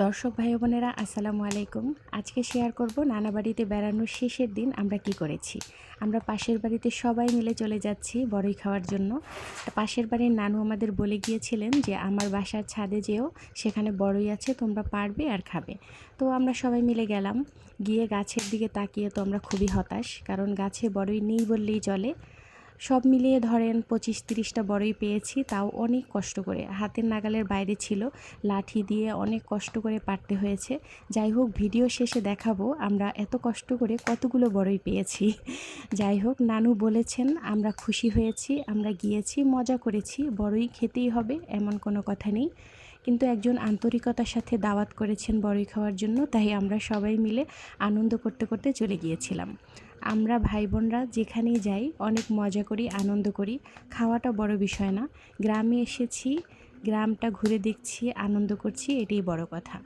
দর্শক ভাই বোনেরা আসসালামু আলাইকুম। আজকে শেয়ার করব নানা বাড়িতে বেড়ানোর শেষের দিন আমরা কি করেছি। আমরা পাশের বাড়িতে সবাই মিলে চলে যাচ্ছি বড়ই খাওয়ার জন্য। পাশের বাড়ির নানু আমাদের বলে গিয়েছিলেন যে আমার বাসার ছাদে যেও, সেখানে বড়ই আছে, তোমরা পারবে আর খাবে। তো আমরা সবাই মিলে গেলাম। গিয়ে গাছের দিকে তাকিয়ে তো আমরা খুবই হতাশ, কারণ গাছে বড়ই নেই বললেই চলে। সব মিলিয়ে ধরেন 25-30টা বড়ই পেয়েছি, তাও অনেক কষ্ট করে, হাতের নাগালের বাইরে ছিল, লাঠি দিয়ে অনেক কষ্ট করে পারতে হয়েছে। যাই হোক, ভিডিও শেষে দেখাবো আমরা এত কষ্ট করে কতগুলো বড়ই পেয়েছি। যাই হোক, নানু বলেছেন, আমরা খুশি হয়েছি, আমরা গিয়েছি, মজা করেছি, বড়ই খেতেই হবে এমন কোনো কথা নেই। কিন্তু একজন আন্তরিকতার সাথে দাওয়াত করেছেন বড়ই খাওয়ার জন্য, তাই আমরা সবাই মিলে আনন্দ করতে করতে চলে গিয়েছিলাম। আমরা ভাই বোনরা যেখানেই যাই অনেক মজা করি, আনন্দ করি। খাওয়াটা বড় বিষয় না, গ্রামে এসেছি, গ্রামটা ঘুরে দেখছি, আনন্দ করছি, এটাই বড় কথা।